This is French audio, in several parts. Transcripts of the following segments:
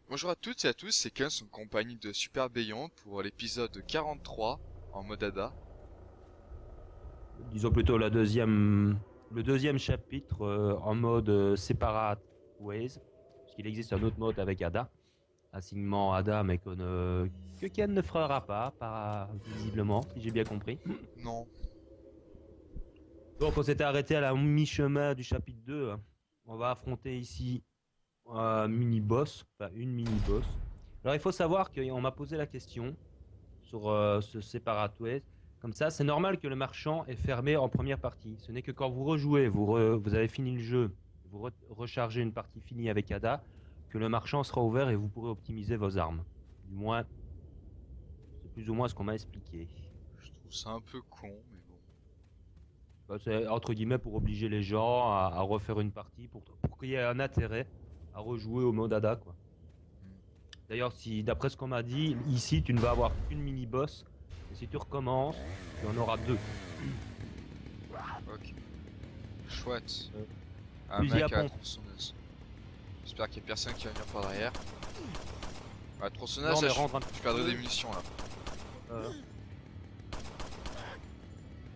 Bonjour à toutes et à tous, c'est Ken, en compagnie de Super Bayon pour l'épisode 43 en mode ADA. Disons plutôt le deuxième chapitre en mode Separate Ways, puisqu'il existe un autre mode avec Ada, assignement Ada, mais que Ken ne fera pas visiblement, si j'ai bien compris. Non. Donc on s'était arrêté à la mi-chemin du chapitre 2, hein. On va affronter ici un mini-boss, enfin une mini-boss. Alors il faut savoir qu'on m'a posé la question sur ce Separate Ways. Comme ça, c'est normal que le marchand est fermé en première partie. Ce n'est que quand vous rejouez, vous avez fini le jeu, vous rechargez une partie finie avec Ada, que le marchand sera ouvert et vous pourrez optimiser vos armes. Du moins, c'est plus ou moins ce qu'on m'a expliqué. Je trouve ça un peu con, mais bon. Bah, c'est entre guillemets pour obliger les gens à refaire une partie, pour qu'il y ait un intérêt à rejouer au mode Ada, quoi. Hmm. D'ailleurs, si d'après ce qu'on m'a dit, ici tu ne vas avoir qu'une mini-boss, et si tu recommences, tu en auras deux. Ok. Chouette. Euh, Un Fusil à mec à la pompe. tronçonneuse. J'espère qu'il y a personne qui va venir par derrière. La tronçonneuse, Non, là, mais je, rentre un je petit perdrai des peu. munitions là.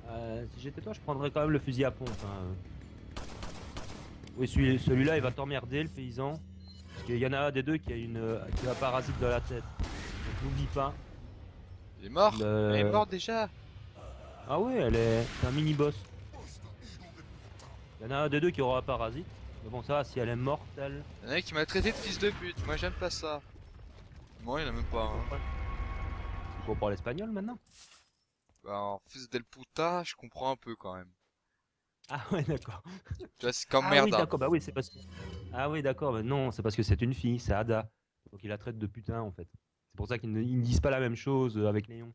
Euh, si j'étais toi, je prendrais quand même le fusil à pompe, hein. Oui, celui-là, il va t'emmerder, le paysan. Parce qu'il y en a un des deux qui a un parasite de la tête. Donc n'oublie pas. Il est mort? Il est Le... mort déjà? Ah ouais, c'est un mini-boss. Il y en a un des deux qui aura un parasite. Mais bon, ça, si elle est mortelle, Il y en a un qui m'a traité de fils de pute, moi j'aime pas ça. Moi il en a même pas tu un. comprends, tu comprends l'espagnol maintenant? Bah, en fils del puta, je comprends un peu quand même. Ah ouais, d'accord. Tu vois, c'est comme Ah oui, merda. d'accord, bah oui, c'est parce que... Ah oui, d'accord, mais non, c'est parce que c'est une fille, c'est Ada. Donc il la traite de putain, en fait. C'est pour ça ils ne disent pas la même chose avec Léon.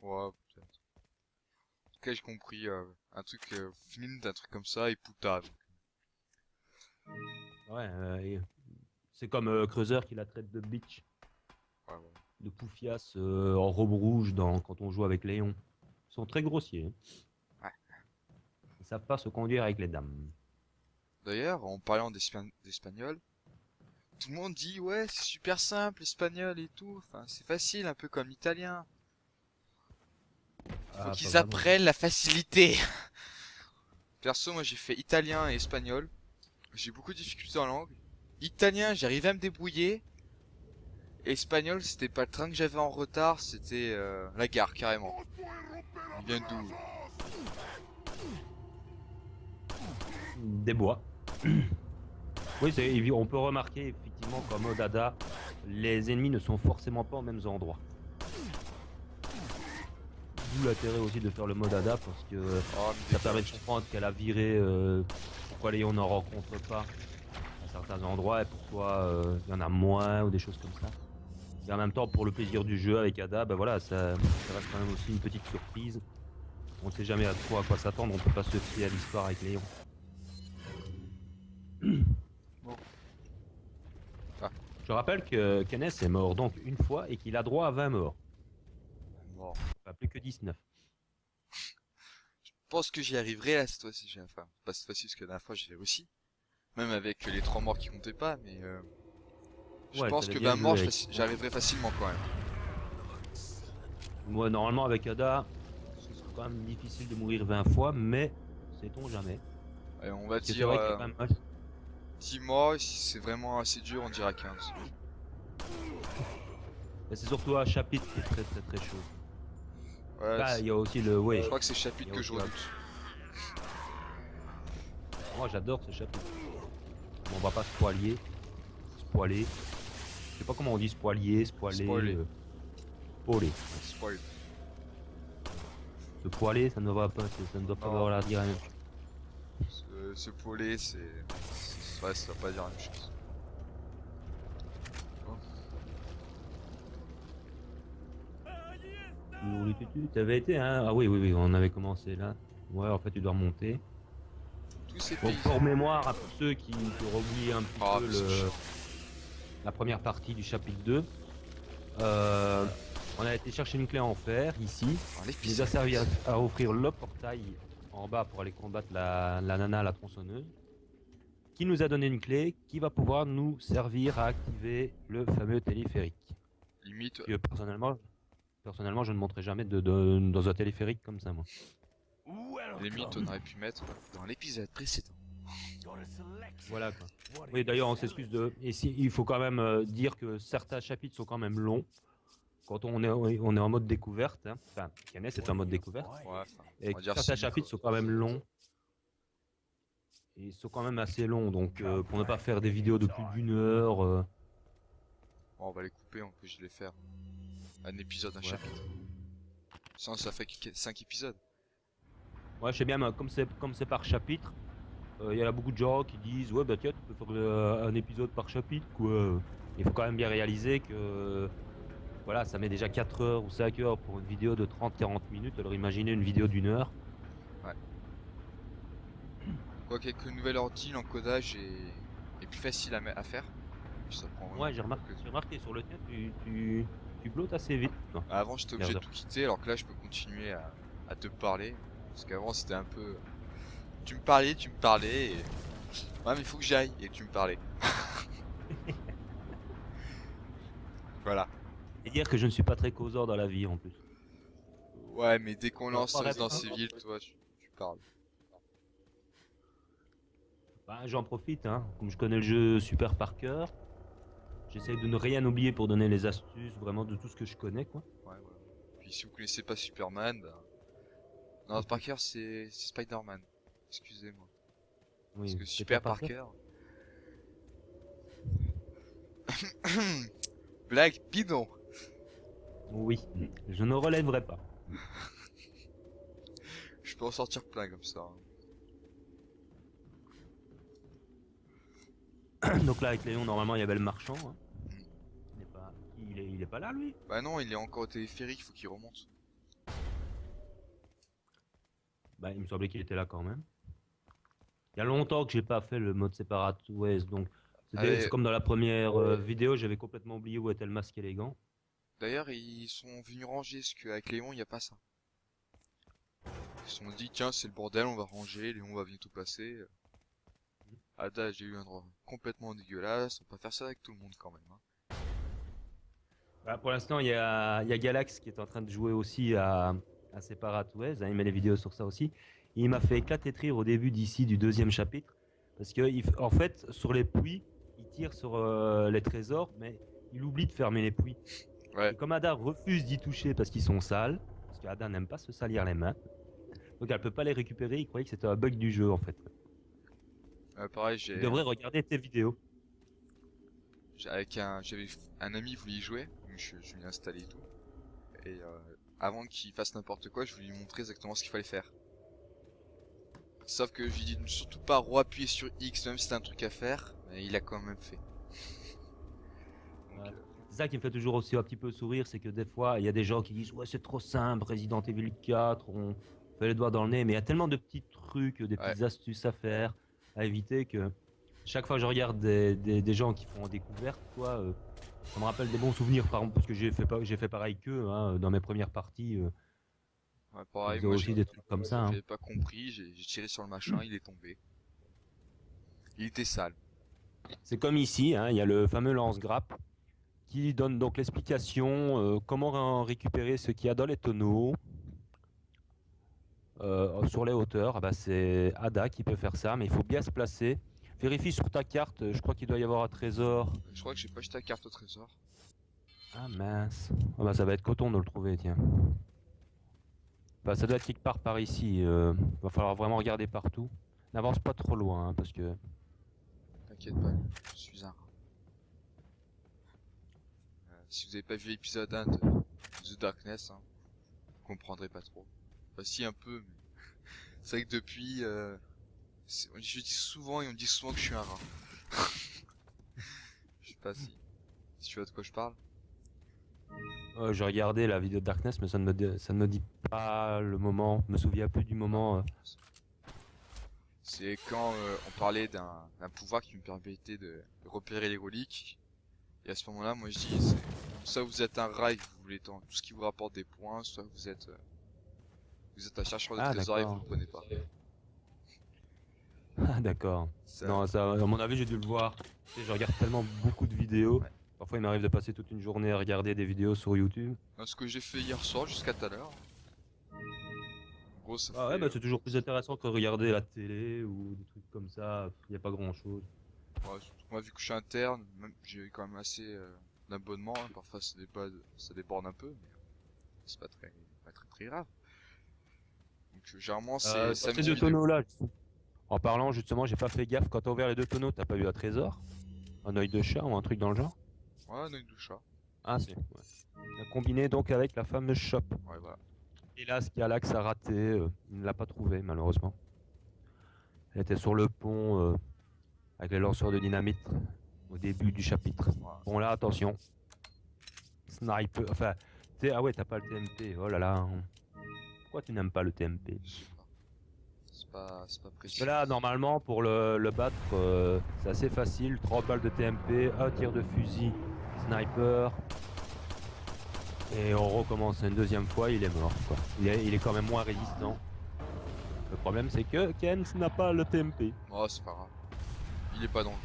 Ouais, peut-être. En tout cas, j'ai compris un truc, flint, un truc comme ça, et puta. Ouais, c'est comme Creuser qui la traite de bitch, Ouais, ouais. de poufias en robe rouge quand on joue avec Léon. Ils sont très grossiers, hein. Ouais. Ils savent pas se conduire avec les dames. D'ailleurs, en parlant d'espagnol, tout le monde dit ouais, c'est super simple l'espagnol et tout. Enfin, c'est facile, un peu comme l'italien. Faut Ah, pas qu'ils vraiment. apprennent la facilité. Perso, moi j'ai fait italien et espagnol. J'ai beaucoup de difficultés en langue. Italien, j'arrivais à me débrouiller. Et espagnol, c'était pas le train que j'avais en retard, c'était la gare carrément. Il vient d'où? Des bois. Oui, on peut remarquer effectivement qu'en mode Ada, les ennemis ne sont forcément pas aux mêmes endroits. D'où l'intérêt aussi de faire le mode Ada parce que Oh, mais ça permet de dégage. comprendre qu'elle a viré pourquoi Léon n'en rencontre pas à certains endroits et pourquoi il y en a moins ou des choses comme ça. Et en même temps, pour le plaisir du jeu avec Ada, ben voilà, ça reste quand même aussi une petite surprise. On ne sait jamais trop à quoi s'attendre, on peut pas se fier à l'histoire avec Léon. Bon. Ah, Je rappelle que Kenneth est mort donc une fois et qu'il a droit à 20 morts, bon. pas plus que 19. Je pense que j'y arriverai là cette fois-ci. Enfin, pas cette fois-ci parce que la dernière fois j'ai réussi. Même avec les 3 morts qui comptaient pas, mais je Ouais, pense t'avais que bien 20 morts, joué avec. j'arriverai facilement quand même. Moi, normalement, avec Ada, ce sera quand même difficile de mourir 20 fois, mais sait-on jamais. Allez, on va Parce que c'est dire vrai qu'il y a quand même. 10 morts, et si c'est vraiment assez dur, on dira 15. Mais c'est surtout un chapitre qui est très très très chaud. Ouais, Bah, il y a aussi le. Oui, je crois que c'est le il chapitre y a que je aussi. redoute. Moi, j'adore ce chapitre. Mais on va pas spoiler. Je sais pas comment on dit spoiler, Spoilé. spoiler. Spoil. Se poiler, ça ne va pas, ça ne doit pas Non, vouloir dire la même se poler, ouais, ça va pas dire la même chose. Bon. chose. T'avais été, hein? Ah oui, oui, oui, on avait commencé là. Ouais, en fait, tu dois remonter. Tous ces Bon, paysans. pour mémoire, à tous ceux qui auraient oublié un petit Ah, peu mais c'est chiant. la première partie du chapitre 2, euh, on a été chercher une clé en fer ici, Ah, qui nous a l'épisode. servi à ouvrir le portail en bas pour aller combattre la nana, la tronçonneuse. qui nous a donné une clé qui va pouvoir nous servir à activer le fameux téléphérique. Limite, Que personnellement, je ne monterai jamais dans un téléphérique comme ça, moi. limite, on aurait pu mettre dans l'épisode précédent. Voilà quoi. Oui, d'ailleurs, on s'excuse de. Et si, il faut quand même dire que certains chapitres sont quand même longs. Quand on est en mode découverte, hein. Enfin, Canet, c'est un mode découverte. Ouais, enfin, Et on va dire certains si. chapitres sont quand même longs. Et ils sont quand même assez longs, donc pour ne pas faire des vidéos de plus d'1 heure. Bon, on va les couper, on peut je les faire. Un épisode, un Ouais. chapitre. Sinon, ça fait 5 épisodes. Ouais, je sais bien, mais comme c'est par chapitre, il y a beaucoup de gens qui disent ouais, bah tiens, tu peux faire un épisode par chapitre, quoi. Il faut quand même bien réaliser que voilà, ça met déjà 4 heures ou 5 heures pour une vidéo de 30-40 minutes, alors imaginez une vidéo d'1 heure. Quoi qu'avec le nouvel ordi, l'encodage est plus facile à faire. Ça prend vraiment Ouais, j'ai remarqué sur le tien, tu blottes assez vite, toi. Avant, j'étais obligé de Merde. tout quitter, alors que là, je peux continuer à te parler. Parce qu'avant, c'était un peu. Tu me parlais, et. Ouais, mais il faut que j'aille, et tu me parlais. Voilà. Et dire que je ne suis pas très causeur dans la vie en plus. Ouais, mais dès qu'on lance Pareil, Resident Evil, toi, tu parles. Bah, j'en profite, hein. Comme je connais le jeu super par cœur, j'essaye de ne rien oublier pour donner les astuces vraiment de tout ce que je connais, quoi. Ouais, voilà. Puis si vous connaissez pas Superman, bah. Non, Parker, c'est Spider-Man. Excusez-moi. Parce Oui, que c'est Super pas Parker. Parker. Blague bidon. Oui, je ne relèverai pas. Je peux en sortir plein comme ça. Donc là, avec Léon, normalement, il y avait le marchand, hein. Il est pas là, lui. Bah non, il est encore au téléphérique, faut qu'il remonte. Bah, il me semblait qu'il était là quand même. Il y a longtemps que j'ai pas fait le mode Separate Ways, donc Allez. c'est comme dans la première vidéo, j'avais complètement oublié où était le masque élégant. D'ailleurs, ils sont venus ranger, parce qu'avec Léon, il n'y a pas ça. Ils se sont dit, tiens, c'est le bordel, on va ranger, Léon va venir tout passer. Ada, j'ai eu un droit complètement dégueulasse, on va pas faire ça avec tout le monde quand même. Hein. Bah, pour l'instant, il y a Galax qui est en train de jouer aussi à Separate Ways, hein, il met des vidéos sur ça aussi. Et il m'a fait éclater de rire au début d'ici du deuxième chapitre, parce que en fait, sur les puits, il tire sur les trésors, mais il oublie de fermer les puits. Ouais. Et comme Ada refuse d'y toucher parce qu'ils sont sales, parce qu'Ada n'aime pas se salir les mains, donc elle peut pas les récupérer, il croyait que c'était un bug du jeu en fait. Pareil, Tu devrais regarder tes vidéos. j'avais un ami qui voulait y jouer, donc je l'ai installé et tout. Et avant qu'il fasse n'importe quoi, je voulais lui montrer exactement ce qu'il fallait faire. Sauf que je lui dis surtout pas appuyer sur X, même si c'était un truc à faire, mais il a quand même fait. Donc, Ouais. C'est ça qui me fait toujours aussi un petit peu sourire, c'est que des fois, il y a des gens qui disent ouais c'est trop simple, Resident Evil 4, on fait les doigts dans le nez, mais il y a tellement de petits trucs, des petites astuces à faire, à éviter que chaque fois que je regarde des gens qui font en découverte, quoi, ça me rappelle des bons souvenirs, par exemple, parce que j'ai fait pareil qu'eux, hein, dans mes premières parties. ouais, Je pareil, faisais moi aussi des trucs comme ça. Hein. j'avais pas compris, j'ai tiré sur le machin, il est tombé. Il était sale. C'est comme ici, hein, il y a le fameux lance-grappe qui donne donc l'explication comment récupérer ce qu'il y a dans les tonneaux sur les hauteurs. Ah bah, c'est Ada qui peut faire ça, mais il faut bien se placer. Vérifie sur ta carte, je crois qu'il doit y avoir un trésor. Je crois que j'ai pas acheté la carte au trésor. Ah mince. Ah bah, ça va être coton de le trouver, tiens. Bah, ça doit être quelque part par ici. Va falloir vraiment regarder partout. N'avance pas trop loin, hein, parce que... T'inquiète pas, je suis un rat. Si vous avez pas vu l'épisode 1 de The Darkness, hein, vous comprendrez pas trop. Enfin si un peu, mais c'est vrai que depuis, je dis souvent et on dit souvent que je suis un rat. Je sais pas si tu vois de quoi je parle. j'ai regardé la vidéo de Darkness, mais ça ne me dit pas le moment. Je me souviens plus du moment. C'est quand on parlait d'un pouvoir qui me permettait de repérer les reliques. Et à ce moment-là, moi je dis, soit vous êtes un rat et que vous voulez tout ce qui vous rapporte des points, soit vous êtes un chercheur de trésors et vous ne le prenez pas. Ah, d'accord. Ça... Non, ça, à mon avis, j'ai dû le voir. Tu sais, je regarde tellement beaucoup de vidéos. Ouais. Parfois, il m'arrive de passer toute une journée à regarder des vidéos sur YouTube. Ce que j'ai fait hier soir jusqu'à tout à l'heure. En gros, ça Ah fait... ouais, bah, c'est toujours plus intéressant que regarder la télé ou des trucs comme ça. Il n'y a pas grand-chose. ouais, surtout que moi, vu que je suis interne, même, j'ai quand même assez d'abonnements. Hein. Parfois, ça déborde un peu, mais c'est pas très très grave. Donc, généralement, c'est Sur ces samedi deux vidéo. tonneaux-là, en parlant justement, j'ai pas fait gaffe. Quand t'as ouvert les deux tonneaux, t'as pas eu un trésor? Un œil de chat ou un truc dans le genre? Ouais, un œil de chat. Ah, si. Ouais. Combiné donc avec la fameuse shop. Ouais, voilà. Et là, ce Alex a raté, il ne l'a pas trouvé malheureusement. Elle était sur le pont avec les lanceurs de dynamite au début du chapitre. Voilà. Bon là, attention, sniper, enfin, ah ouais, t'as pas le TMP, oh là là. Pourquoi tu n'aimes pas le TMP? Je sais pas. C'est pas Parce que précis. là, normalement, pour le battre, c'est assez facile. 3 balles de TMP, un tir de fusil, sniper, et on recommence une deuxième fois, il est mort, quoi. Il est quand même moins résistant. Le problème, c'est que Kens n'a pas le TMP. Oh, c'est pas grave. Il est pas dangereux.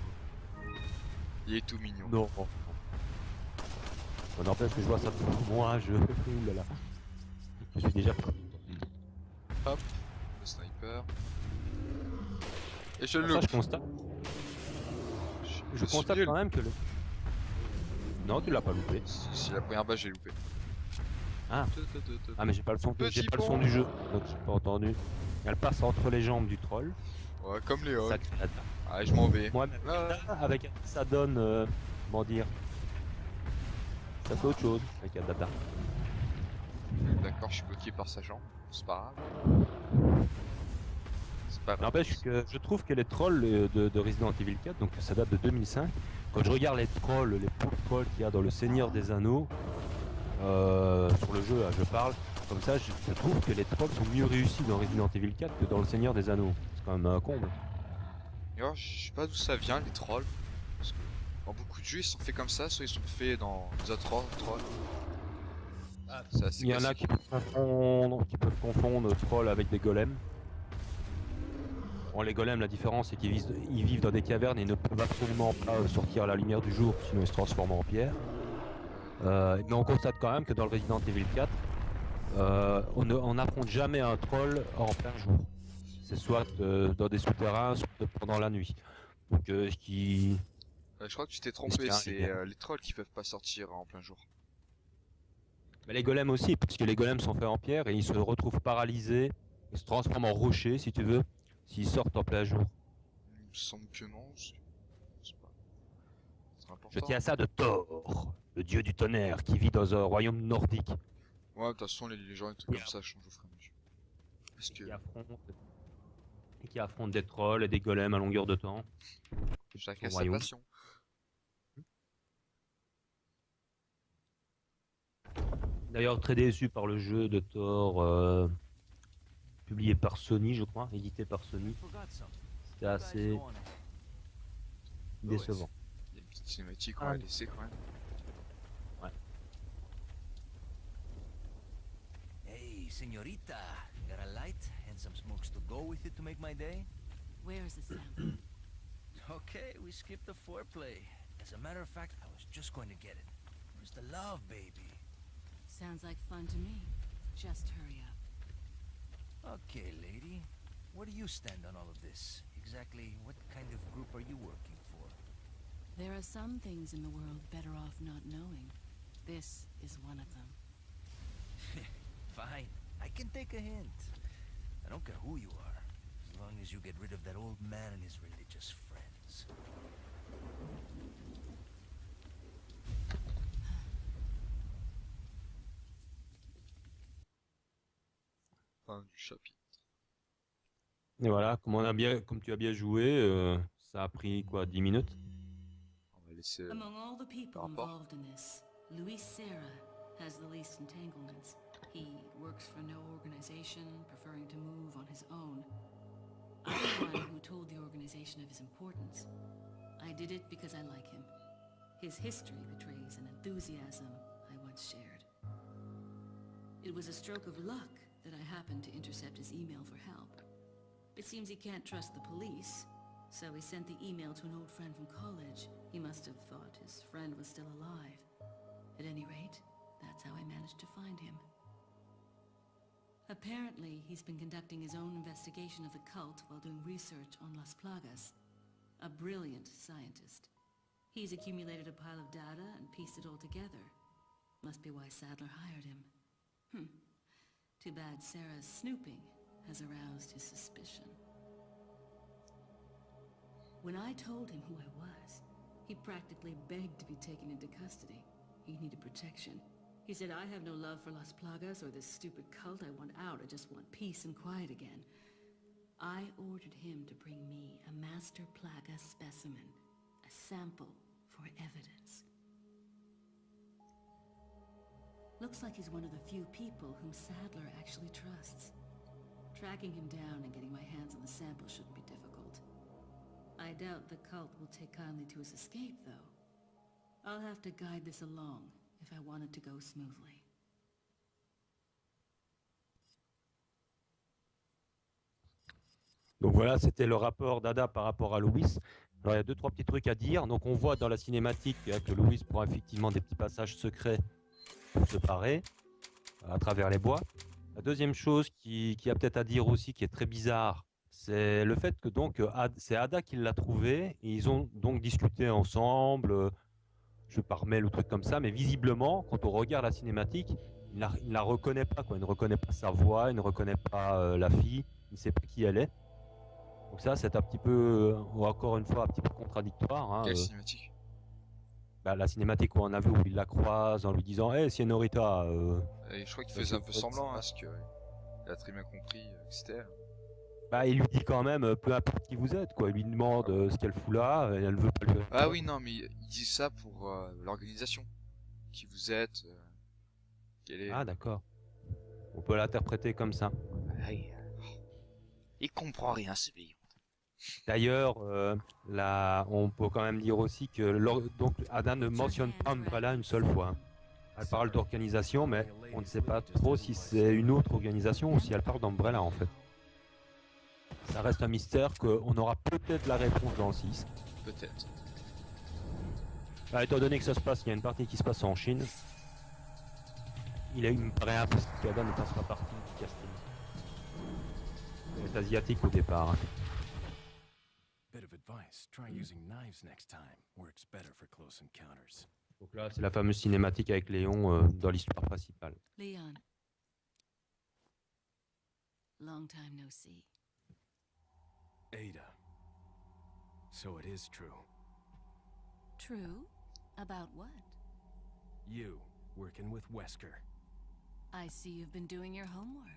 Il est tout mignon. Non. On n'empêche que je vois ça devant moi, je... Ouh là là. Je suis déjà... Hop, le sniper. Et je le Ça, loupe. je constate. Je Je me suis constate nul. quand même que le... Non, tu l'as pas loupé. Si la première base, j'ai loupé. Ah. Ah, mais j'ai pas le son, j'ai Petit pas le son pont. du jeu, donc j'ai pas entendu. Elle passe entre les jambes du troll. Ouais, comme Léon. Ça crée la dame. Ah, je m'en vais. Moi, même Ah, avec ça donne... comment dire? Ça fait autre chose avec un dada. d'accord, je suis bloqué par sa jambe. C'est pas grave. C'est pas grave. N'empêche que je trouve que les trolls de Resident Evil 4, donc ça date de 2005, quand je regarde les trolls, les pauvres trolls qu'il y a dans le Seigneur des Anneaux, sur le jeu, là, je parle, comme ça, je trouve que les trolls sont mieux réussis dans Resident Evil 4 que dans le Seigneur des Anneaux. C'est quand même un comble. D'ailleurs, je sais pas d'où ça vient, les trolls. Parce que dans beaucoup de jeux, ils sont faits comme ça, soit ils sont faits dans les autres trolls. C'est assez Il y en a classique. qui peuvent confondre trolls avec des golems. Bon, les golems, la différence, c'est ils vivent dans des cavernes et ne peuvent absolument pas sortir à la lumière du jour, sinon ils se transforment en pierre. Mais on constate quand même que dans le Resident Evil 4, on n'affronte jamais un troll en plein jour. C'est soit dans des souterrains, soit pendant la nuit. Donc, Je crois que tu t'es ce trompé, qui c'est arrive. les trolls qui peuvent pas sortir en plein jour. Mais les golems aussi, parce que les golems sont faits en pierre et ils se retrouvent paralysés, ils se transforment en rochers, si tu veux, s'ils sortent en plein jour. Il me semble que non, c'est pas... C'est Je important. tiens à ça de Thor, le dieu du tonnerre qui vit dans un royaume nordique. Ouais, de toute façon, les légendes et trucs comme ça changent au fur et à mesure. Parce que Qui affronte des trolls et des golems à longueur de temps. chacun Son sa royaume. passion. D'ailleurs, très déçu par le jeu de Thor, publié par Sony, je crois, édité par Sony. C'était assez décevant. Il y a une petite cinématique qu'on Ah. va laisser quand même. Hey, señorita, got a light and some smokes to go with it to make my day? Where is the sample? Okay, we skipped the foreplay. As a matter of fact, I was just going to get it. Where's the love, baby? Sounds like fun to me. Just hurry up. Okay, lady. Where do you stand on all of this? Exactly what kind of group are you working for? There are some things in the world better off not knowing. This is one of them. Fine, I can take a hint. I don't care who you are, as long as you get rid of that old man and his religious friends. Fin du chapitre. Et voilà, comme tu as bien joué, ça a pris quoi, 10 minutes? On va laisser... Among all the people Par rapport. involved in this, Luis Serra has the least entanglements. He works for no organization, preferring to move on his own. I'm the one who told the organization of his importance. I did it because I like him. His history betrays an enthusiasm I once shared. It was a stroke of luck that I happened to intercept his email for help. It seems he can't trust the police, so he sent the email to an old friend from college. He must have thought his friend was still alive. At any rate, that's how I managed to find him. Apparently, he's been conducting his own investigation of the cult while doing research on Las Plagas. A brilliant scientist. He's accumulated a pile of data and pieced it all together. Must be why Sadler hired him. Too bad Sarah's snooping has aroused his suspicion. When I told him who I was, he practically begged to be taken into custody. He needed protection. He said, I have no love for Las Plagas or this stupid cult. I want out. I just want peace and quiet again. I ordered him to bring me a Master Plaga specimen, a sample for evidence. Looks like he's one of the few people whom Sadler actually trusts. Tracking him down and getting my hands on the sample shouldn't be difficult. I doubt the cult will take kindly to his escape, though. I'll have to guide this along if I want it to go smoothly. Donc voilà, c'était le rapport d'Ada par rapport à Louis. Alors il y a 2-3 petits trucs à dire. Donc on voit dans la cinématique que Louis prend effectivement des petits passages secrets pour se parer à travers les bois. La deuxième chose qui a peut-être à dire aussi, qui est très bizarre, c'est le fait que donc c'est Ada qui l'a trouvé et ils ont donc discuté ensemble, je par mail ou truc comme ça, mais visiblement quand on regarde la cinématique, il ne la reconnaît pas, quoi. Il ne reconnaît pas sa voix, il ne reconnaît pas la fille, il ne sait pas qui elle est. Donc ça c'est un petit peu, encore une fois, un petit peu contradictoire. Hein, Quelle cinématique? La cinématique où on a vu où il la croise en lui disant hey, Señorita. Et je crois qu'il faisait un peu semblant, hein, parce qu'il a très bien compris que c'était elle. Il lui dit quand même peu importe qui vous êtes, quoi. Il lui demande ce qu'elle fout là, et elle ne veut pas lui répondre. Ah oui, non, mais il dit ça pour l'organisation. Qui vous êtes, quelle est... Ah d'accord. On peut l'interpréter comme ça. Il comprend rien, ce pays. D'ailleurs, on peut quand même dire aussi que donc Ada ne mentionne pas Umbrella une seule fois. Elle parle d'organisation, mais on ne sait pas trop si c'est une autre organisation ou si elle parle d'Umbrella en fait. Ça reste un mystère qu'on aura peut-être la réponse dans le 6. Peut-être. Étant donné que ça se passe, il y a une partie qui se passe en Chine. Il me paraît impossible qu'Ada ne fasse pas partie du casting. Elle est asiatique au départ. Hein. Bit of advice, try using knives next time. Works better for close encounters. Donc là, c'est la fameuse cinématique avec Léon dans l'histoire principale. Leon. Long time no see. Ada. So it is true. True? About what? You, working with Wesker. I see you've been doing your homework.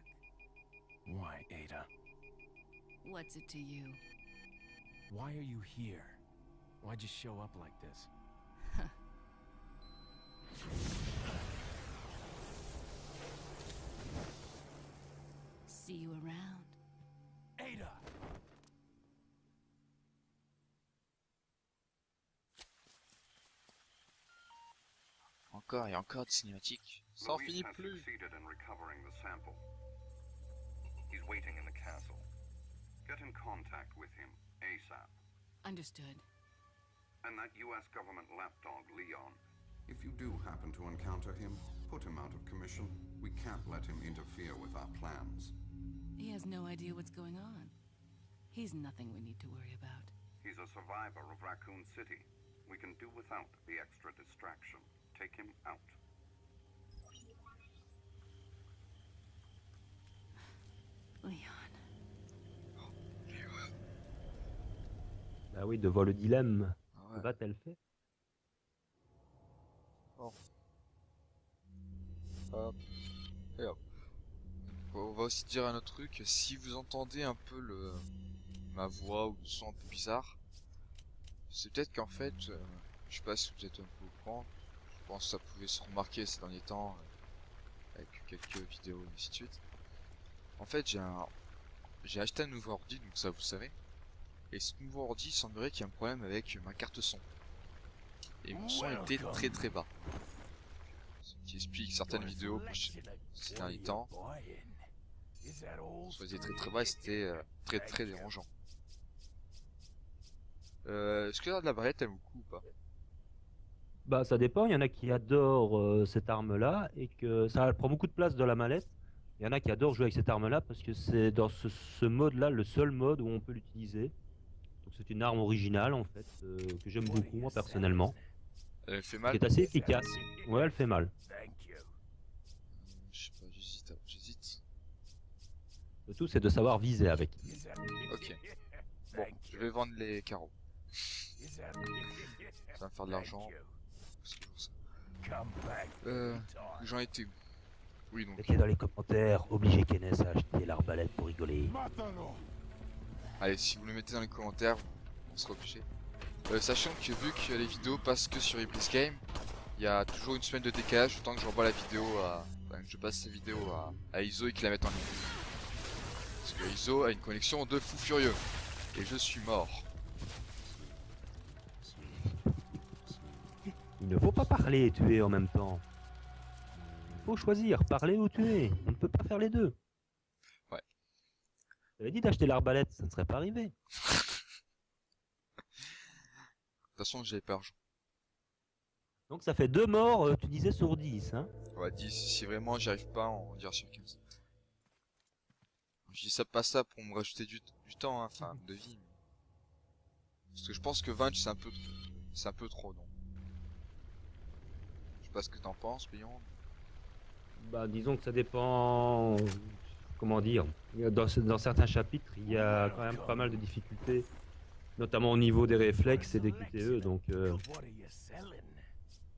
Why, Ada? What's it to you? Why are you here? Why'd you show up like this? See you around. Ada! Encore et encore de cinématiques. Ça en finit plus. Succeeded in recovering the sample. He's waiting in the castle. Get in contact with him ASAP. Understood. And that US government lapdog, Leon. If you do happen to encounter him, put him out of commission. We can't let him interfere with our plans. He has no idea what's going on. He's nothing we need to worry about. He's a survivor of Raccoon City. We can do without the extra distraction. Take him out. Leon. Bah oui, devant le dilemme, Ah ouais. va-t-elle fait? Hop. Et hop. On va aussi dire un autre truc. Si vous entendez un peu ma voix ou le son un peu bizarre, c'est peut-être qu'en fait, je sais pas si vous êtes un peu au courant. Je pense que ça pouvait se remarquer ces derniers temps avec quelques vidéos et ainsi de suite. En fait, j'ai acheté un nouveau ordi, donc ça vous savez. Et ce nouveau ordi, il semblerait qu'il y a un problème avec ma carte son. Et mon son était très très bas. Ce qui explique certaines vidéos que ces derniers temps. Soit des très très bas, et c'était très très dérangeant. Est-ce que la barrette aime beaucoup ou pas? Bah ça dépend, il y en a qui adorent cette arme-là et que ça prend beaucoup de place dans la mallette. Il y en a qui adorent jouer avec cette arme-là parce que c'est dans ce mode-là le seul mode où on peut l'utiliser. Donc c'est une arme originale en fait que j'aime beaucoup moi personnellement, Elle fait qui mal? est assez efficace. Ouais, elle fait mal. Je sais pas, j'hésite. Le tout c'est de savoir viser avec. Ok. Bon, je vais vendre les carreaux. Ça va me faire de l'argent. C'est toujours ça. J'en étais où? Oui, donc. Mettez dans les commentaires, obligez Kenneth à acheter l'arbalète pour rigoler. Allez, si vous le mettez dans les commentaires, on sera obligé. Sachant que vu que les vidéos passent que sur Ibris Game, il y a toujours une semaine de décalage, autant que j'envoie la vidéo à... Enfin, que je passe sa vidéo à Iso et qu'il la mette en ligne. Parce que Iso a une connexion de fou furieux. Et je suis mort. Il ne faut pas parler et tuer en même temps. Il faut choisir, parler ou tuer. On ne peut pas faire les deux. Ouais. J'avais dit d'acheter l'arbalète, ça ne serait pas arrivé. De toute façon, j'avais pas l'argent. Donc ça fait 2 morts, tu disais sur 10, hein. Ouais, 10, si vraiment j'y arrive pas, on dira sur 15. Je dis ça pas ça pour me rajouter du temps, hein, enfin, de vie. Parce que je pense que 20 c'est un peu trop, non? Je sais pas ce que t'en penses, Beyond. Bah disons que ça dépend... Comment dire, dans certains chapitres, il y a quand même pas mal de difficultés. Notamment au niveau des réflexes et des QTE, donc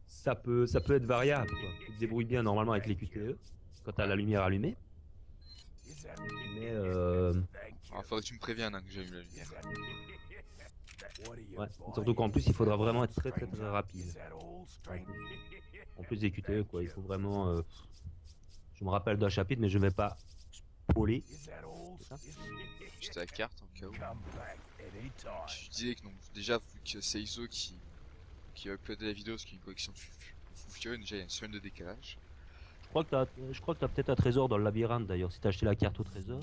ça peut être variable, quoi. Tu te débrouilles bien normalement avec les QTE, quand t'as la lumière allumée. Mais Alors, faudrait que tu me préviennes hein, que j'ai eu la lumière. ouais, surtout qu'en plus il faudra vraiment être très très très rapide. En plus des QTE quoi, il faut vraiment... Je me rappelle d'un chapitre mais je vais pas spoiler. J'étais à la carte en cas où. Je disais que non, déjà vu que c'est Iso qui a uploadé la vidéo parce qu'il y a une collection de fou furieux, déjà il y a une semaine de décalage. Je crois que t'as peut-être un trésor dans le labyrinthe d'ailleurs, si t'as acheté la carte au trésor.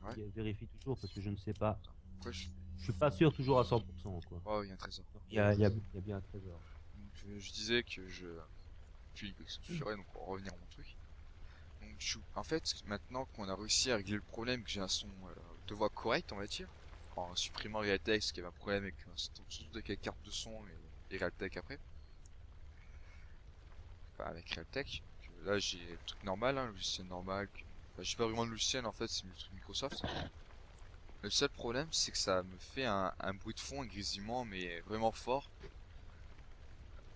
Ouais. Vérifie toujours parce que je ne sais pas. Pourquoi je... Je suis pas sûr toujours à 100% quoi. Oh, il y a un trésor. Il y a bien un trésor. Donc, je disais que je suis une collection de fou furieux, donc on va revenir à mon truc. Donc en fait, maintenant qu'on a réussi à régler le problème, que j'ai un son de voix correct, on va dire, en supprimant Realtek, parce qu'il y avait un problème avec surtout avec la carte de son et Realtek après. Enfin, avec Realtek. Là, j'ai le truc normal, hein, le logiciel normal. Enfin, j'ai pas vraiment de logiciel en fait, c'est le truc Microsoft. Le seul problème, c'est que ça me fait un bruit de fond, un grésillement, mais vraiment fort.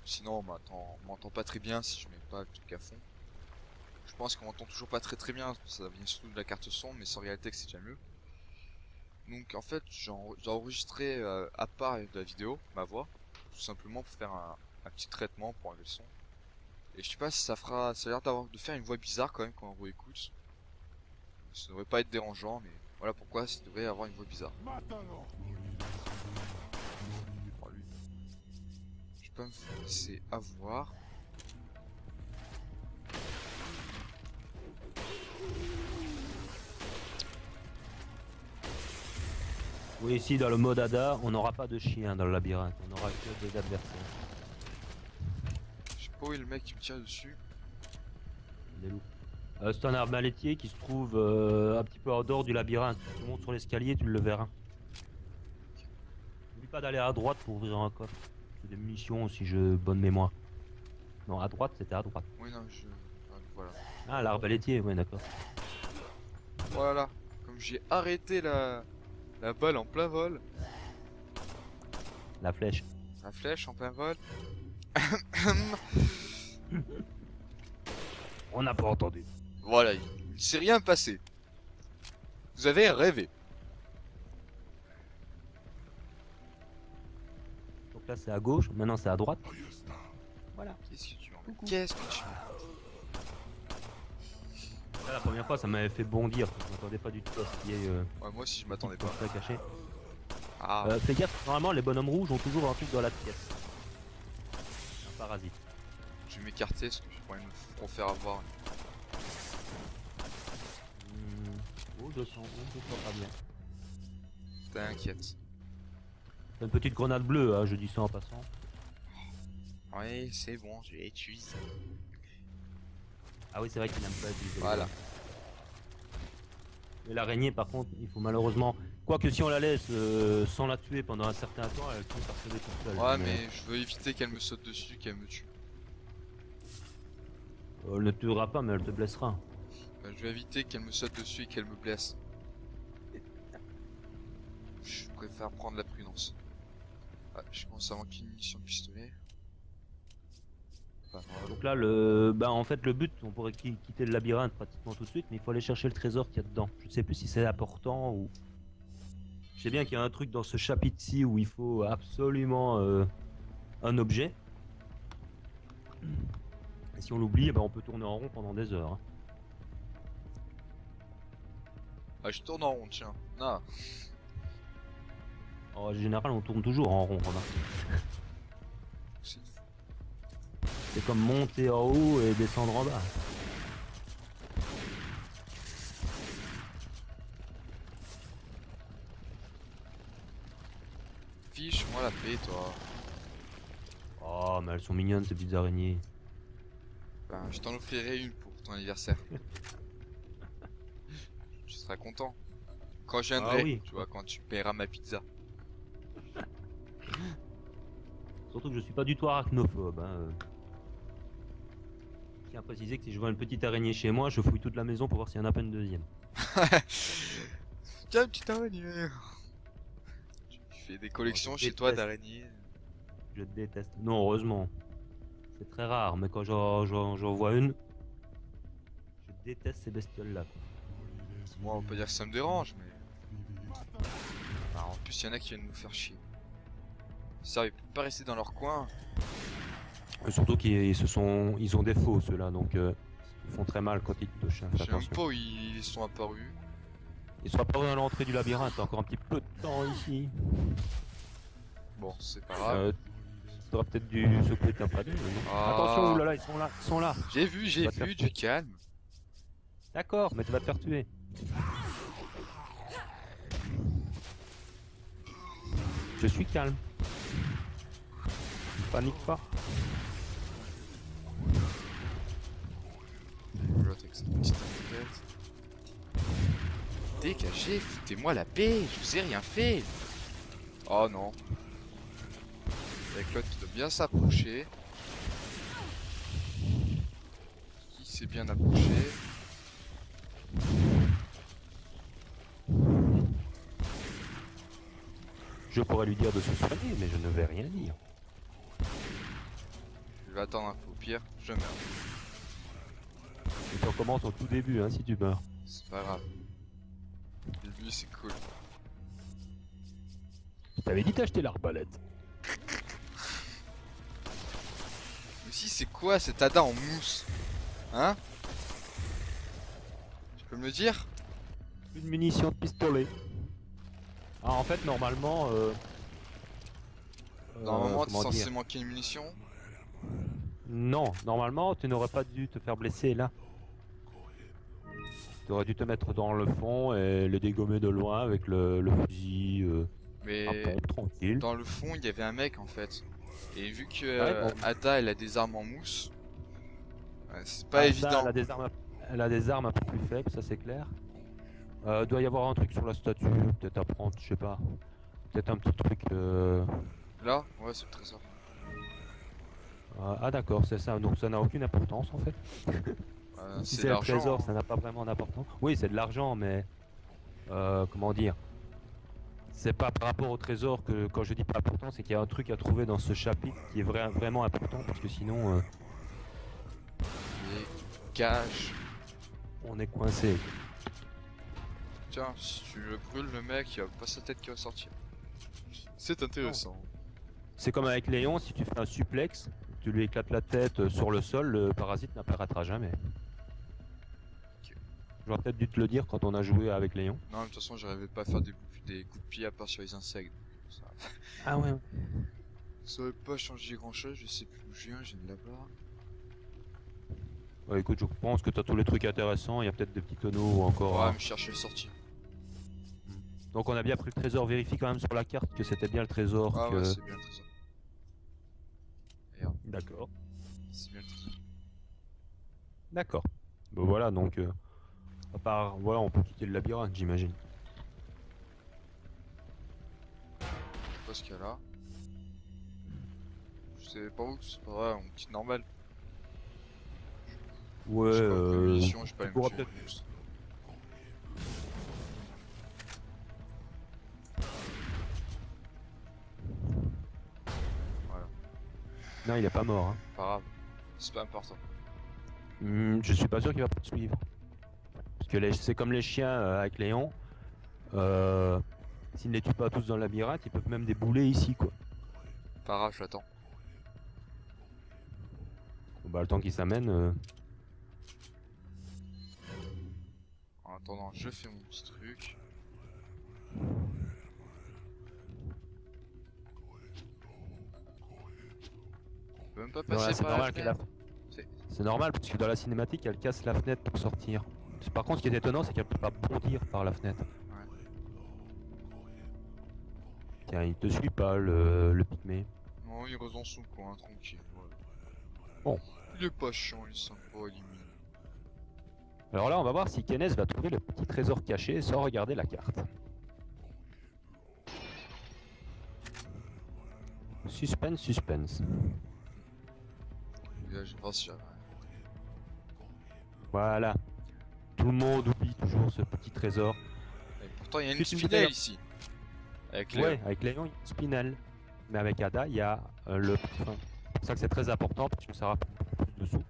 Sinon, on m'entend pas très bien si je mets pas le truc à fond. Je pense qu'on m'entend toujours pas très très bien, ça vient surtout de la carte son, mais sans Realtek c'est déjà mieux. Donc en fait, j'ai enregistré à part de la vidéo, ma voix, tout simplement pour faire un petit traitement pour enlever le son. Et je sais pas si ça fera, ça a l'air de faire une voix bizarre quand même quand on réécoute. Ça devrait pas être dérangeant, mais voilà pourquoi ça devrait avoir une voix bizarre. Oh, lui. Je vais pas me laisser avoir. Oui, ici dans le mode ADA, on n'aura pas de chien dans le labyrinthe, on aura que des adversaires. Je sais pas où est le mec qui me tire dessus. Des loups. C'est un arbalétier qui se trouve un petit peu en dehors du labyrinthe. Tu montes sur l'escalier, tu le verras. N'oublie pas d'aller à droite pour ouvrir un coffre. C'est des munitions si je bonne mémoire. Non, à droite, c'était à droite. Oui, non, voilà. Ah, l'arbalétier, ouais, d'accord. Voilà. Comme j'ai arrêté la balle en plein vol. La flèche. La flèche en plein vol. On n'a pas entendu. Voilà, il ne s'est rien passé. Vous avez rêvé. Donc là, c'est à gauche, maintenant c'est à droite. Voilà. Qu'est-ce que tu veux? Qu'est-ce que tu veux? Là, la première fois, ça m'avait fait bondir. Je m'attendais pas du tout à ce qu'il y ait Ouais, moi aussi je m'attendais pas. ça caché. Ah, Fais gaffe, normalement, les bonhommes rouges ont toujours un truc dans la pièce. Un parasite. je vais m'écarter parce que je pourrais me refaire avoir. Oh, 200, je crois pas bien. T'inquiète. C'est une petite grenade bleue, hein, je dis ça en passant. Oui, c'est bon, je l'utilise. Ah oui, c'est vrai qu'il n'aime pas utiliser. Voilà. Et l'araignée, par contre, il faut malheureusement. Quoique si on la laisse sans la tuer pendant un certain temps, elle finit par se lever toute seule. Ouais, mais je veux éviter qu'elle me saute dessus, qu'elle me tue. Elle ne te tuera pas, mais elle te blessera. Je vais éviter qu'elle me saute dessus et qu'elle me blesse. Je préfère prendre la prudence. Ah, je commence à manquer une munition de pistolet. Enfin, voilà. Donc là, en fait, le but, on pourrait quitter le labyrinthe pratiquement tout de suite, mais il faut aller chercher le trésor qu'il y a dedans. Je ne sais plus si c'est important ou. Je sais bien qu'il y a un truc dans ce chapitre-ci où il faut absolument un objet. Et si on l'oublie, on peut tourner en rond pendant des heures. Hein. Ah, je tourne en rond, tiens. Ah. En général, on tourne toujours en rond, remarque. C'est- C'est comme monter en haut et descendre en bas. Fiche-moi la paix, toi. Oh, mais elles sont mignonnes ces petites araignées. Ben, je t'en offrirai une pour ton anniversaire. Tu seras content. Quand je viendrai, Ah oui. tu vois, quand tu paieras ma pizza. Surtout que je suis pas du tout arachnophobe. Hein. Je tiens à préciser que si je vois une petite araignée chez moi, je fouille toute la maison pour voir s'il y en a pas une deuxième. Tiens, petite araignée. Tu fais des collections Oh, je chez toi déteste. d'araignées. Je déteste. Non, heureusement. C'est très rare, mais quand j'en vois une, je déteste ces bestioles-là. Moi, on peut dire que ça me dérange, mais. Ah, en plus, il y en a qui viennent nous faire chier. Ça, ils peuvent pas rester dans leur coin. Surtout ils ont des faux ceux-là, donc ils font très mal quand ils te touchent. Hein, Je fais sais même attention. pas où ils sont apparus. Ils sont apparus à l'entrée du labyrinthe, encore un petit peu de temps ici. Bon, c'est pas grave. T'aurais peut-être dû secouer un pas d'eux, non Ah. Attention, oulala, ils sont là. J'ai vu, Va te faire du tuer. calme. D'accord, mais tu vas te faire tuer. Je suis calme. Ne panique pas. L'autre avec cette petite tête. Dégagez, foutez-moi la paix, je vous ai rien fait. Oh non. Avec l'autre qui doit bien s'approcher. Qui s'est bien approché. Je pourrais lui dire de se soigner, mais je ne vais rien dire. Je vais attendre un peu, au pire, je meurs. Et tu recommences au tout début, hein, si tu meurs. C'est pas grave. Le début c'est cool. Je t'avais dit d'acheter l'arbalète. Mais si, c'est quoi cet Ada en mousse? Hein? Tu peux me le dire? Une munition de pistolet. Ah, en fait, normalement... Normalement, t'es comment censé dire manquer une munition. Non, normalement, tu n'aurais pas dû te faire blesser là. Tu aurais dû te mettre dans le fond et les dégommer de loin avec le fusil. Mais Tranquille. dans le fond, il y avait un mec en fait. Et vu que Ouais, bon. Ada elle a des armes en mousse, c'est pas Ah, ça, évident. elle a des armes un peu plus faibles, ça c'est clair. Doit y avoir un truc sur la statue, peut-être à prendre, je sais pas. Peut-être un petit truc. Là, ouais, c'est le trésor. Ah d'accord, c'est ça. Donc ça n'a aucune importance en fait. Si C'est c'est le l'argent. trésor, Hein. ça n'a pas vraiment d'importance. Oui, c'est de l'argent, mais comment dire? C'est pas par rapport au trésor que quand je dis pas important, c'est qu'il y a un truc à trouver dans ce chapitre qui est vraiment important parce que sinon Et gage. on est coincé. Tiens, si tu le brûles, le mec, il y a pas sa tête qui va sortir. C'est intéressant. C'est comme avec Léon, si tu fais un suplex, tu lui éclates la tête sur le sol, le parasite n'apparaîtra jamais. Ok. J'aurais peut-être dû te le dire quand on a joué avec Léon. Non, de toute façon, j'arrivais pas à faire des coups de pied à part sur les insectes. Ça, Ah ouais. ça aurait pas changé grand chose, je sais plus où je viens de là-bas. Ouais, écoute, je pense que t'as tous les trucs intéressants. Il y a peut-être des petits tonneaux ou encore. Ouais, me chercher le sortie. Donc on a bien pris le trésor. Vérifie quand même sur la carte que c'était bien le trésor. Ah que... ouais, c'est bien le trésor. Regarde, D'accord. c'est bien le trésor. D'accord. Bon voilà, donc à part, voilà, on peut quitter le labyrinthe, j'imagine. Je sais pas ce qu'il y a là. Je sais pas où, c'est pas vrai, on quitte normal. Ouais. J'ai pas de munitions, j'ai pas tu les pourras munitions. peut-être- Voilà, Non, il est pas mort. Hein. pas grave. C'est pas important. Je suis pas sûr qu'il va pas te suivre. Parce que c'est comme les chiens avec Léon. S'ils ne les tuent pas tous dans le labyrinthe, ils peuvent même débouler ici, quoi. Pas grave, je l'attends. Bon, bah, le temps qu'ils s'amènent. En attendant, je fais mon petit truc. Je peux même pas Non, là, passer c'est par la normal qu'elle a- fenêtre. C'est- C'est normal parce que dans la cinématique, elle casse la fenêtre pour sortir. Par contre, ce qui est étonnant, c'est qu'elle peut pas bondir par la fenêtre. Tiens, il te suit pas, le pygmée. Non, il reste dans son coin, tranquille. Voilà. Bon. Il est pas chiant, il est sympa, il est mignon. Alors là, on va voir si Kenneth va trouver le petit trésor caché sans regarder la carte. Suspense, suspense. Et là, je vais voir si j'arrive. Voilà. Tout le monde oublie toujours ce petit trésor. Et pourtant, il y a une Juste une spinelle bouteille. ici. Avec les... Ouais, avec Léon, il y a une spinelle. Mais avec Ada, il y a le parfum. C'est pour ça que c'est très important parce que ça rapporte beaucoup plus de sous.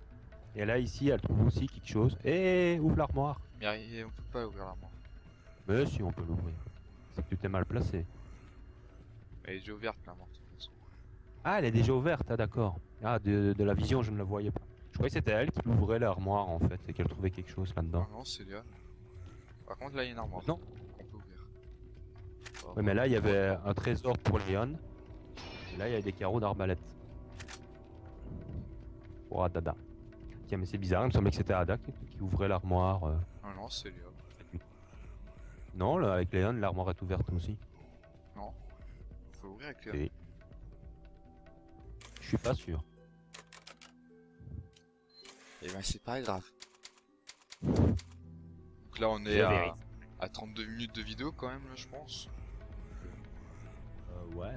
Et là, ici, elle trouve aussi quelque chose. Et ouvre l'armoire. Mais on peut pas ouvrir l'armoire. Mais si, on peut l'ouvrir. C'est que tu t'es mal placé. Elle est déjà ouverte, l'armoire, de toute façon. Ah, elle est déjà ouverte, ah d'accord. Ah, de la vision, je ne la voyais pas. Je croyais que c'était elle qui ouvrait l'armoire en fait et qu'elle trouvait quelque chose là-dedans. Non, non, c'est Léon. Par contre, là, il y a une armoire. Non. Qu'on peut ouvrir. Oui, mais là, il y avait un trésor pour Léon. Et là, il y a des carreaux d'arbalète. Pour Adada. Tiens, mais c'est bizarre, il me semblait que c'était Ada qui ouvrait l'armoire. Non, non, c'est Léon. Non, là, avec Léon, l'armoire est ouverte aussi. Non. Faut ouvrir avec Léon. Et... Je suis pas sûr. Et ben, c'est pas grave. Donc là, on est Je vérifie. à 32 minutes de vidéo quand même, là, je pense. Ouais.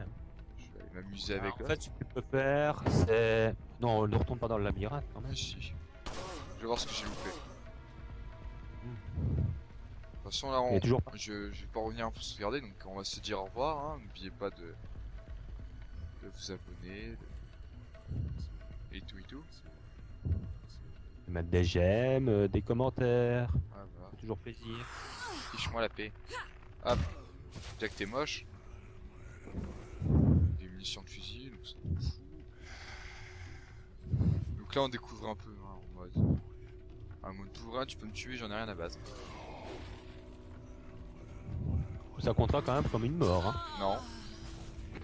Je vais aller m'amuser Alors, avec en fait, ce que tu peux faire, c'est... Non, ne retourne pas dans le labyrinthe quand même. Ah, si. Je vais voir ce que j'ai loupé. De toute façon, là, Il y a toujours pas. je vais pas revenir pour se regarder, donc on va se dire au revoir. Hein. N'oubliez pas de vous abonner. Et tout et tout. Mettre des j'aime, des commentaires. Ah, voilà. C'est toujours plaisir. Fiche-moi la paix. Hop. Déjà que t'es moche. Des munitions de fusil, donc ça me fout. Donc là, on découvre un peu, hein, en mode... Un mode bourrin, tu peux me tuer, j'en ai rien à battre. Ça comptera quand même comme une mort. Hein. Non.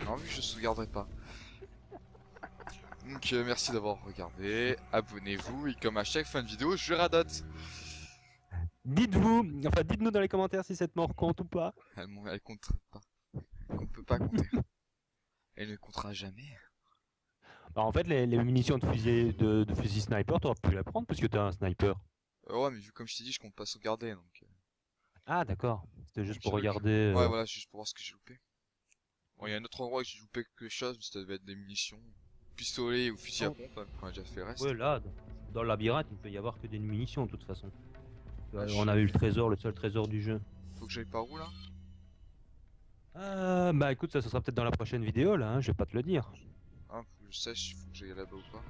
Non, vu que je sauvegarderai pas. Donc merci d'avoir regardé, abonnez-vous et comme à chaque fin de vidéo, je radote. Dites-nous dans les commentaires si cette mort compte ou pas. Elle compte pas. On peut pas compter. Elle ne comptera jamais. Alors, en fait, les munitions de fusil sniper, t'aurais pu les prendre parce que t'es un sniper. Ouais, mais vu comme je t'ai dit, je compte pas sauvegarder donc. Ah, d'accord. C'était juste pour Ok. regarder. Ouais, voilà, juste pour voir ce que j'ai loupé. Bon, il y a un autre endroit où j'ai loupé quelque chose, mais ça devait être des munitions. Pistolet ou fusil à Oh. pompe, hein, on a déjà fait le reste. Ouais, là, dans le labyrinthe, il ne peut y avoir que des munitions de toute façon. Ah, On a eu le trésor, le seul trésor du jeu. Faut que j'aille par où là? Bah écoute, ça sera peut-être dans la prochaine vidéo là, hein, je vais pas te le dire. Hein, faut que je sache, faut que j'aille là-bas ou pas.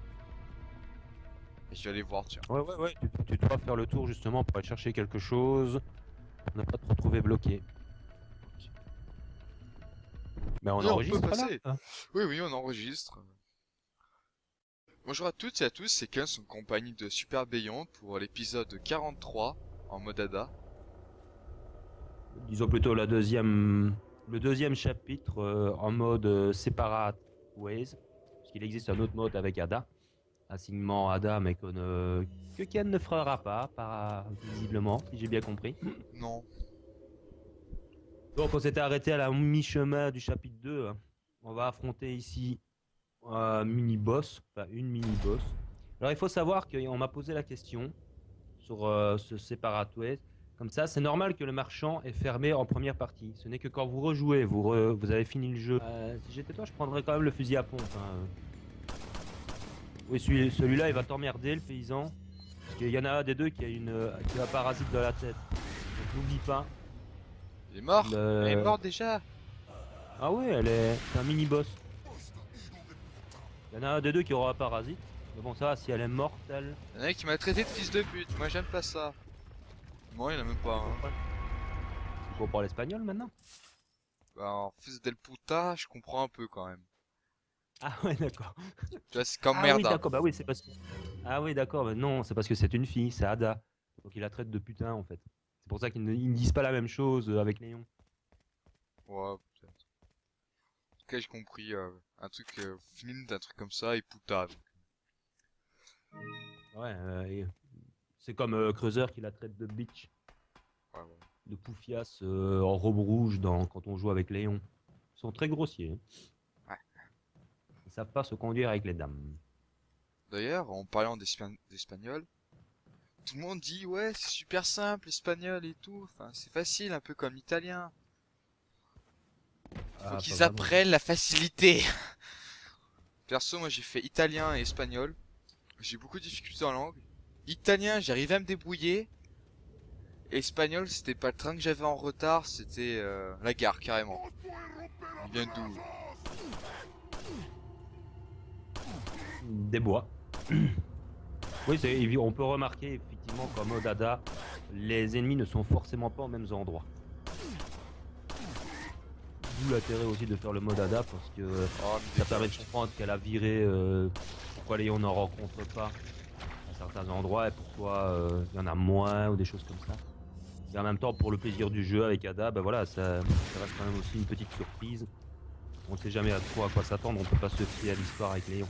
Et je vais aller voir, tiens. Ouais, tu dois faire le tour justement pour aller chercher quelque chose, pour ne pas te retrouver bloqué. Mais on Oui, on peut enregistre passer. là. Oui, oui, on enregistre. Bonjour à toutes et à tous, c'est Kens en compagnie de Super Beyond pour l'épisode 43 en mode ADA. Disons plutôt le deuxième chapitre en mode separate ways, parce qu'il existe un autre mode avec Ada. assignement Ada, mais que Ken ne fera pas visiblement, si j'ai bien compris. Non. Donc on s'était arrêté à la mi-chemin du chapitre 2. Hein. On va affronter ici un mini-boss, enfin une mini-boss. Alors il faut savoir qu'on m'a posé la question sur ce Separate Ways. Comme ça, c'est normal que le marchand est fermé en première partie. Ce n'est que quand vous rejouez, vous avez fini le jeu. Si j'étais toi, je prendrais quand même le fusil à pompe. Hein. Oui, celui-là, il va t'emmerder, le paysan. Parce qu'il y en a un des deux qui a un parasite dans la tête. Donc n'oublie pas. Il est mort. Elle est morte déjà. Ah oui, c'est un mini-boss. Il y en a un des deux qui aura un parasite. Mais bon, ça va, si elle est mortelle. Il y en a un qui m'a traité de fils de pute. Moi, j'aime pas ça. Moi, il en a même pas un. Tu comprends l'espagnol maintenant? Bah, en fils del puta, je comprends un peu quand même. Ah ouais, d'accord. Tu vois, c'est comme Ah merde. oui, d'accord, bah oui, c'est parce que. Ah oui, d'accord, mais non, c'est parce que c'est une fille, c'est Ada. Donc il la traite de putain en fait. C'est pour ça ils ne disent pas la même chose avec Léon. Ouais, peut-être. En tout cas, j'ai compris. Un truc flint, un truc comme ça, et puta. Ouais, c'est comme Creuser qui la traite de bitch, Ouais. de poufias en robe rouge quand on joue avec Léon. Ils sont très grossiers. Hein. Ouais. Ils savent pas se conduire avec les dames. D'ailleurs, en parlant d'espagnol, tout le monde dit ouais, c'est super simple l'espagnol et tout. Enfin, c'est facile, un peu comme l'italien. Faut qu'ils apprennent la facilité. Perso, moi j'ai fait italien et espagnol. J'ai beaucoup de difficultés en langue. Italien, j'arrivais à me débrouiller. Et espagnol, c'était pas le train que j'avais en retard, c'était la gare carrément. Il vient d'où? Des bois. Oui, on peut remarquer effectivement qu'en mode Ada, les ennemis ne sont forcément pas aux mêmes endroits. D'où l'intérêt aussi de faire le mode Ada parce que ça permet de comprendre qu'elle a viré pourquoi Léon n'en rencontre pas à certains endroits et pourquoi il y en a moins ou des choses comme ça. Et en même temps, pour le plaisir du jeu avec Ada, ben voilà, ça reste quand même aussi une petite surprise. On ne sait jamais trop à quoi s'attendre, on ne peut pas se fier à l'histoire avec Léon.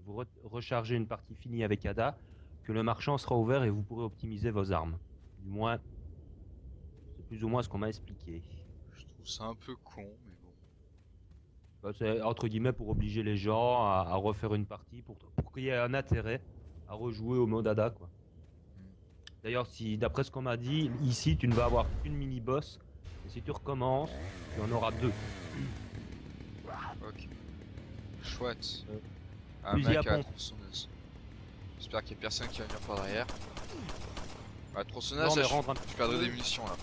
Vous rechargez une partie finie avec Ada, que le marchand sera ouvert et vous pourrez optimiser vos armes. Du moins, c'est plus ou moins ce qu'on m'a expliqué. Je trouve ça un peu con, mais bon. Bah, c'est entre guillemets pour obliger les gens à refaire une partie, pour qu'il y ait un intérêt à rejouer au mode Ada, quoi. D'ailleurs, si d'après ce qu'on m'a dit, ici tu ne vas avoir qu'une mini-boss, et si tu recommences, tu en auras deux. Ok. Chouette. Un fusil mec à à la pompe. tronçonneuse. J'espère qu'il y a personne qui va venir par derrière. La Non, tronçonneuse, mais je rentre un perdrai des munitions là.